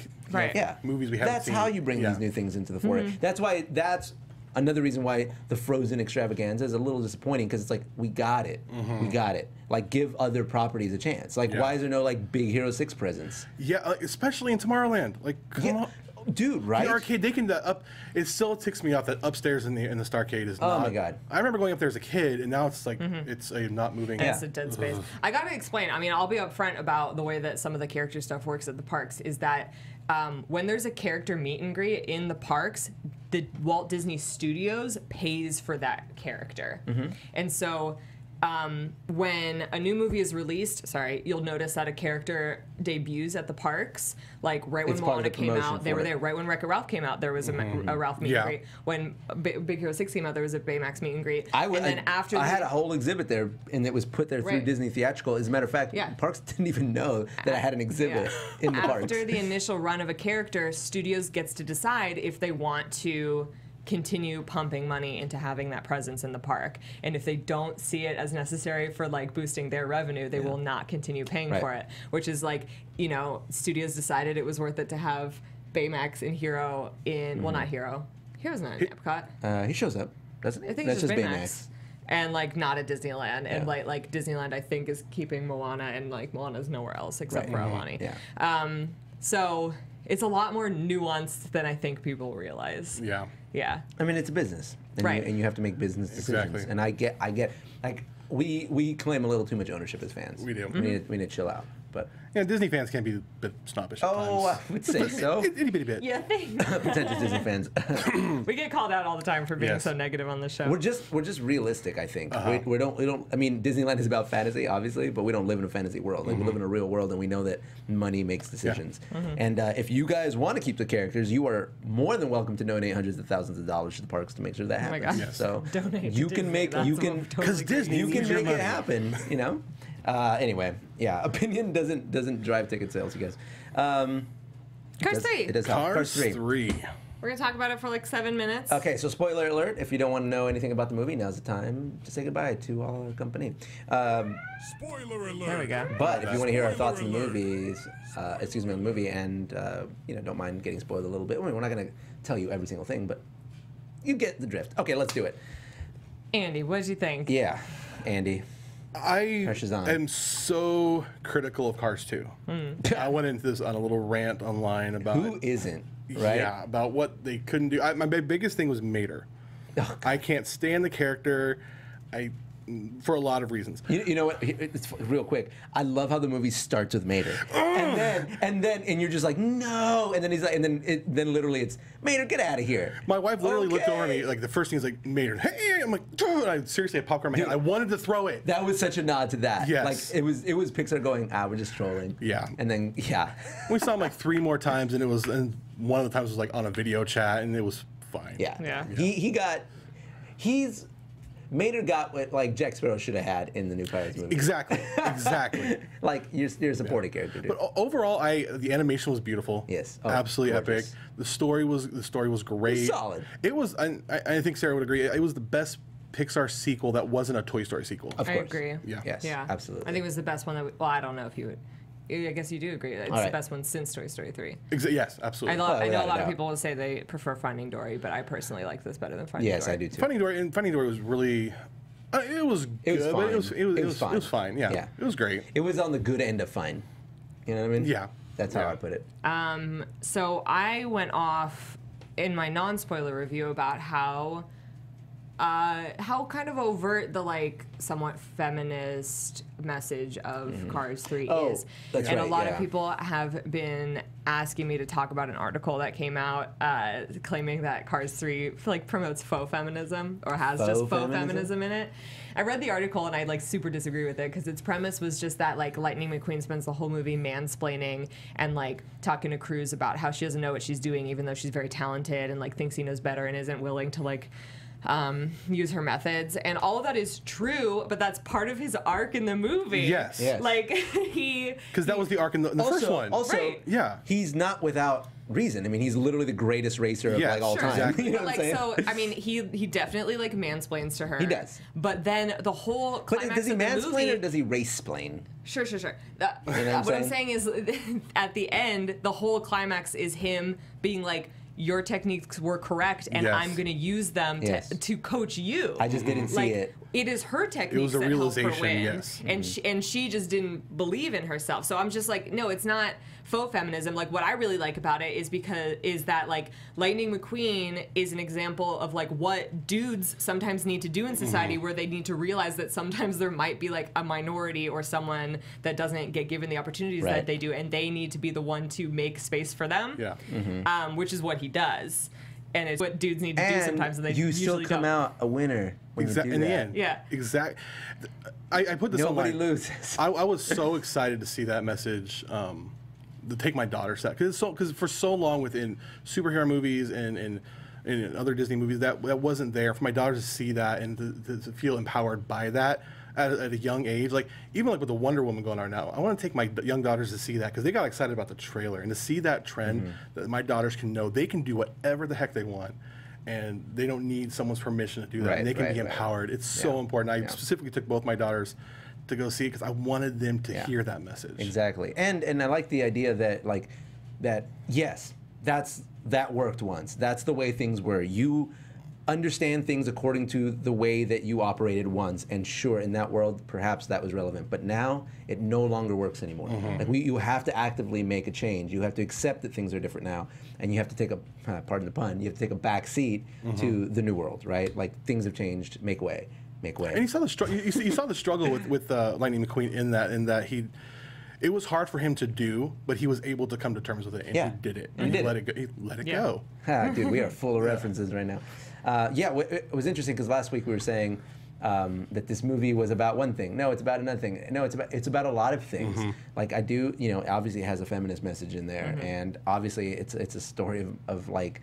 movies we haven't That's seen? how you bring these new things into the fore. That's another reason why the Frozen extravaganza is a little disappointing because it's like, we got it. We got it. Like, give other properties a chance. Like, why is there no, like, Big Hero 6 presence? Yeah, especially in Tomorrowland. Like, come on. Dude, right? The arcade, they can it still ticks me off that upstairs in the Starcade is not. Oh my god! I remember going up there as a kid, and now it's like it's a not moving. It's a dead space. I gotta explain. I mean, I'll be upfront about the way that some of the character stuff works at the parks. Is that when there's a character meet and greet in the parks, the Walt Disney Studios pays for that character, and so. When a new movie is released, you'll notice that a character debuts at the parks. Like right when Moana came out, they were there. Right when Wreck-It Ralph came out, there was a Ralph meet and greet. When Big Hero 6 came out, there was a Baymax meet and greet. I had a whole exhibit there, and it was put there through Disney Theatrical. As a matter of fact, parks didn't even know that I had an exhibit in the parks. After the initial run of a character, studios gets to decide if they want to continue pumping money into having that presence in the park, and if they don't see it as necessary for like boosting their revenue, they will not continue paying for it. Which is like, you know, studios decided it was worth it to have Baymax and Hero in not Hero. Hero's not in Epcot. He shows up, doesn't he? I think it's just Baymax. And like not at Disneyland, and like Disneyland I think is keeping Moana, and like Moana's nowhere else except for Aulani. So it's a lot more nuanced than I think people realize. Yeah. I mean, it's a business, and you have to make business decisions. Exactly. And I get, like, we claim a little too much ownership as fans. We do. We need to chill out. But yeah, Disney fans can be a bit snobbish at times. I would say so. Itty bitty bit. Yeah, Pretentious Disney fans. We get called out all the time for being so negative on the show. We're just realistic, I think. We don't. I mean, Disneyland is about fantasy, obviously, but we don't live in a fantasy world. Like, we live in a real world, and we know that money makes decisions. And if you guys want to keep the characters, you are more than welcome to donate hundreds of thousands of dollars to the parks to make sure that happens. Oh my God. So donate. You can make because Disney you can your make money. it happen. You know. Anyway, opinion doesn't drive ticket sales, you guys. Cars 3. It does help. Cars 3. We're going to talk about it for like 7 minutes. Okay, so spoiler alert. If you don't want to know anything about the movie, now's the time to say goodbye to all our company. Spoiler alert. There we go. But if you want to hear our thoughts on the movies, on the movie, and don't mind getting spoiled a little bit. I mean, we're not going to tell you every single thing, but you get the drift. Okay, let's do it. Andy, what did you think? Yeah, Andy. I am so critical of Cars 2. I went into this on a little rant online about who isn't, right? Yeah, about what they couldn't do. My biggest thing was Mater. I can't stand the character. for a lot of reasons. You know what? It's real quick. I love how the movie starts with Mater, and you're just like, no, and then he's like, and then literally it's Mater, get out of here. My wife literally looked over at me like the first thing is like Mater, hey, I'm like, dude, I seriously had popcorn in my hand. I wanted to throw it. That was such a nod to that. Yes. Like it was Pixar going, we're just trolling. Yeah. And then we saw him like 3 more times, and one of the times was like on a video chat, and it was fine. Yeah. Mater got what like Jack Sparrow should have had in the new Pirates movie. Exactly. Like you're a supporting character, dude. But overall, the animation was beautiful. Yes, absolutely gorgeous. epic. The story was great. It was solid. It was. I think Sarah would agree. It was the best Pixar sequel that wasn't a Toy Story sequel. Of course. I agree. Yeah. Yes. Yeah. Absolutely. I think it was the best one that. Well, I don't know if you would. I guess you do agree. It's the best one since Toy Story 3. Yes, absolutely. I know a lot of people will say they prefer Finding Dory, but I personally like this better than Finding Dory. Yes, I do too. Finding Dory was really. It was good. Fine. It was fine. It was fine. Yeah. It was great. It was on the good end of fine. You know what I mean? Yeah. That's how I put it. So I went off in my non-spoiler review about how kind of overt the like somewhat feminist message of Cars 3 is. That's and right, a lot of people have been asking me to talk about an article that came out claiming that Cars 3 like promotes faux feminism or has just faux feminism in it. I read the article and I like super disagree with it because its premise was just that like Lightning McQueen spends the whole movie mansplaining and like talking to Cruz about how she doesn't know what she's doing even though she's very talented and like thinks he knows better and isn't willing to like use her methods, and all of that is true, but that's part of his arc in the movie. Yes. Like because that was the arc in the first one. Also, yeah, he's not without reason. I mean, he's literally the greatest racer of like all time. Exactly. You know but, what like, I'm saying? so I mean, he definitely like mansplains to her. He does. But then the whole climax But does he of the mansplain movie, or does he race-splain? Sure. what I'm saying is, at the end, the whole climax is him being like, your techniques were correct, and I'm going to use them to coach you. I just didn't see it. It is her techniques that help her win, yes. and she just didn't believe in herself. So I'm just like, no, it's not faux feminism. Like what I really like about it is that like Lightning McQueen is an example of like what dudes sometimes need to do in society, where they need to realize that sometimes there might be like a minority or someone that doesn't get given the opportunities that they do, and they need to be the one to make space for them. Yeah. Which is what he does. And it's what dudes need to do sometimes, and they you usually still come don't. out a winner when you do in the that. end. Yeah. Exactly. I put this Nobody on loses. I was so excited to see that message. To take my daughter set because for so long within superhero movies and other Disney movies that wasn't there for my daughters to see that and to feel empowered by that at a young age. Like even like with the Wonder Woman going on now, I want to take my young daughters to see that because they got excited about the trailer and to see that trend that my daughters can know they can do whatever the heck they want. And they don't need someone's permission to do that. And they can be empowered. It's so important. I specifically took both my daughters to go see it because I wanted them to hear that message. Exactly. And I like the idea that yes, that worked once. That's the way things were. You understand things according to the way that you operated once, and sure, in that world perhaps that was relevant, but now it no longer works anymore. Like you have to actively make a change. You have to accept that things are different now, and you have to take a pardon the pun, you have to take a back seat to the new world, right? Like things have changed, make way. And you saw the you saw the struggle with Lightning McQueen in that it was hard for him to do, but he was able to come to terms with it, and he did it. And he let it go. He let it go. Dude, we are full of references right now. It was interesting because last week we were saying that this movie was about one thing. No, it's about another thing. No, it's about a lot of things. Like I do, obviously it has a feminist message in there, and obviously it's a story of like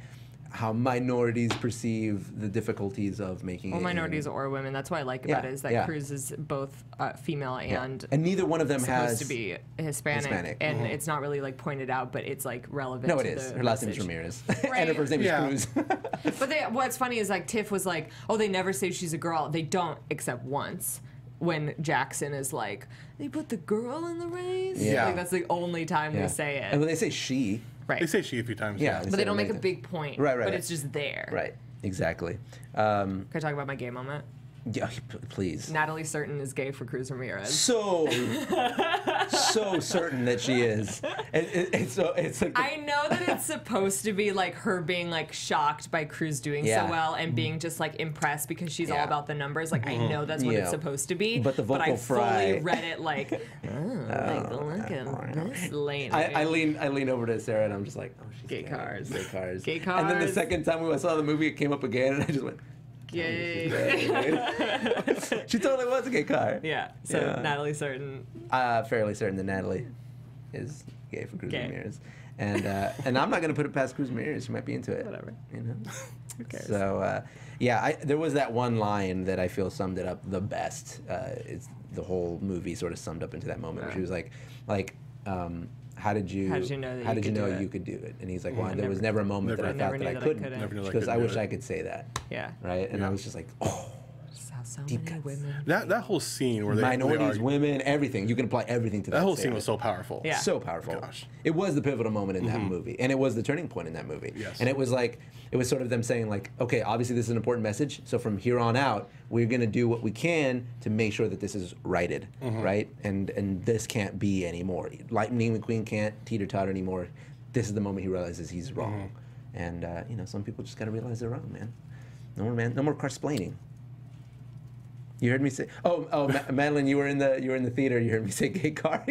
how minorities perceive the difficulties of making it. Minorities or women. That's what I like about it is that Cruz is both female and neither one of them supposed to be Hispanic. And it's not really like pointed out, but it's like relevant. No, to it is. the Her last name message. is Ramirez, and her first name is Cruz. But what's funny is like Tiff was like, oh, they never say she's a girl. They don't, except once. When Jackson is like, they put the girl in the race. Yeah. Like that's the only time they say it. And when they say she, right. They say she a few times. Yeah. But they don't make a big point. Right. But it's just there. Right. Exactly. Can I talk about my gay moment? Yeah, please. Natalie Certain is gay for Cruz Ramirez. So certain that she is. It's like I know that it's supposed to be like her being like shocked by Cruz doing so well and being just like impressed because she's all about the numbers. Like I know that's what it's supposed to be. But the vocal I fry. fully read it like, like look at this lady. I lean over to Sarah and I'm just like, oh, she's Gay cars. Gay cars. Gay cars. And then the second time we saw the movie, it came up again, and I just went, Yay. she totally was a gay car. Yeah. So Natalie Certain. Fairly certain that Natalie is gay for Cruz Ramirez. And I'm not going to put it past Cruz Ramirez. She might be into it. Whatever. You know? Who cares? So, there was that one line that I feel summed it up the best. It's the whole movie sort of summed up into that moment where she was like, how did you know you could do it? And he's like, well, there was never a moment that I thought that I couldn't. Because I wish I could say that. Yeah. Right? And I was just like, oh. So many women. That whole scene where minorities, women, everything. You can apply everything to that. That whole scene was so powerful. Yeah. So powerful. Gosh. It was the pivotal moment in that movie. And it was the turning point in that movie. Yes. And it was sort of them saying like, okay, obviously this is an important message. So from here on out, we're going to do what we can to make sure that this is righted, right? And this can't be anymore. Lightning McQueen can't teeter-totter anymore. This is the moment he realizes he's wrong. And, some people just got to realize they're wrong, man. No more car-splaining. You heard me say, Madeline, you were in the theater. You heard me say gay car.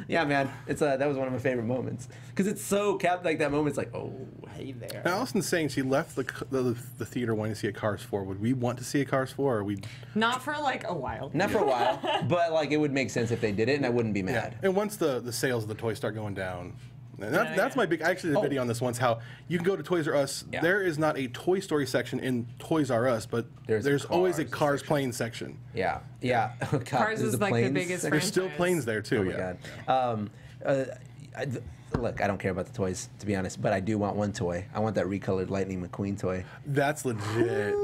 yeah, man. It's that was one of my favorite moments because it's so like that moment's like, oh, hey there. Now, Allison's saying she left the theater wanting to see a Cars 4. Would we want to see a Cars 4? Or we not for like a while. Not for a while, but like it would make sense if they did it, and I wouldn't be mad. And once the sales of the toys start going down. That's my big. I actually did a video on this once. How you can go to Toys R Us. Yeah. There is not a Toy Story section in Toys R Us, but there's always a Cars planes section. Yeah. Oh, God, Cars is like the biggest franchise. There's still planes there too. Oh my God. Look, I don't care about the toys, to be honest, but I do want one toy. I want that recolored Lightning McQueen toy. That's legit.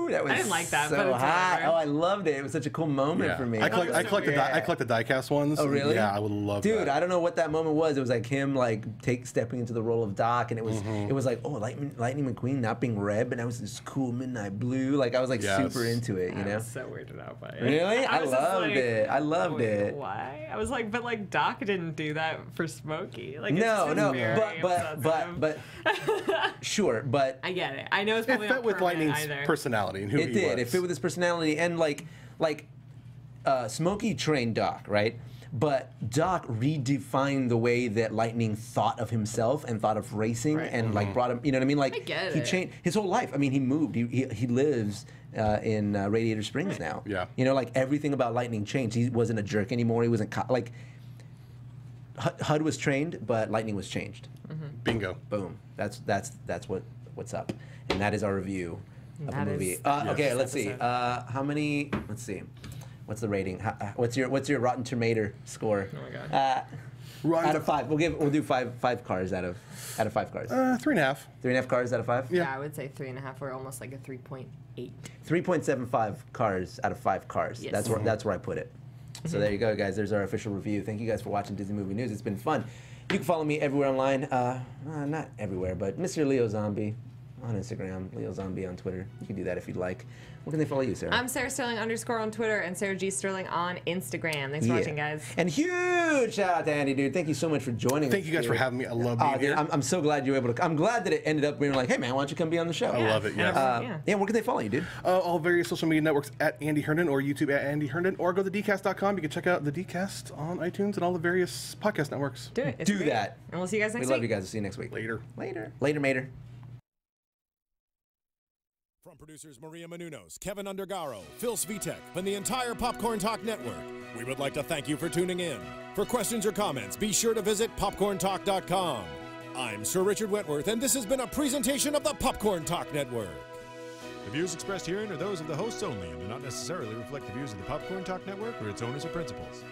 That was I didn't like that, so but it's hot. Oh, I loved it. It was such a cool moment for me. I collect the diecast ones. Oh, really? Yeah, I would love that. Dude, I don't know what that moment was. It was like him stepping into the role of Doc, and it was like, oh, Lightning McQueen not being red, but now it's this cool midnight blue. Like I was like super into it, you know? I was so weirded out by it. Really? I loved it. Why? I was like, but like Doc didn't do that for Smokey. Like no, but sure, but I get it. I know it's probably it fit with Lightning's personality and who he was. It fit with his personality, and like Smokey trained Doc, right? But Doc redefined the way that Lightning thought of himself and thought of racing, and like brought him. You know what I mean? Like I get he it. changed his whole life. I mean, he moved. He lives in Radiator Springs now. Yeah. You know, like everything about Lightning changed. He wasn't a jerk anymore. He wasn't like HUD was trained, but Lightning was changed. Bingo. Boom. That's what's up, and that is our review of the movie. Okay, let's see. How many? Let's see. What's the rating? What's your Rotten Tomato score? Oh my God. Out of 5. We'll do five cars out of 5 cars. 3.5. 3.5 cars out of 5. Yeah, I would say 3.5 or almost like a 3.8. 3.75 cars out of 5 cars. Yes. That's where I put it. So there you go, guys. There's our official review. Thank you guys for watching Disney Movie News. It's been fun. You can follow me everywhere online. Not everywhere, but Mr. Leo Zombie on Instagram, Leo Zombie on Twitter. You can do that if you'd like. Where can they follow you, Sarah? I'm Sarah Sterling _ on Twitter and Sarah G Sterling on Instagram. Thanks for watching, guys. And huge shout out to Andy, dude. Thank you so much for joining us. Thank you guys for having me. I love being here. I'm so glad you were able to. I'm glad that it ended up being like, hey man, why don't you come be on the show? I love it. Yeah. Where can they follow you, dude? All various social media networks at Andy Herndon or YouTube at Andy Herndon, or go to thedcast.com. You can check out the Dcast on iTunes and all the various podcast networks. Do it. It's do great. that. And we'll see you guys next week. We love you guys. We'll see you next week. Later. Mater. From producers Maria Menounos, Kevin Undergaro, Phil Svitek, and the entire Popcorn Talk Network, we would like to thank you for tuning in. For questions or comments, be sure to visit PopcornTalk.com. I'm Sir Richard Wentworth, and this has been a presentation of the Popcorn Talk Network. The views expressed herein are those of the hosts only and do not necessarily reflect the views of the Popcorn Talk Network or its owners or principals.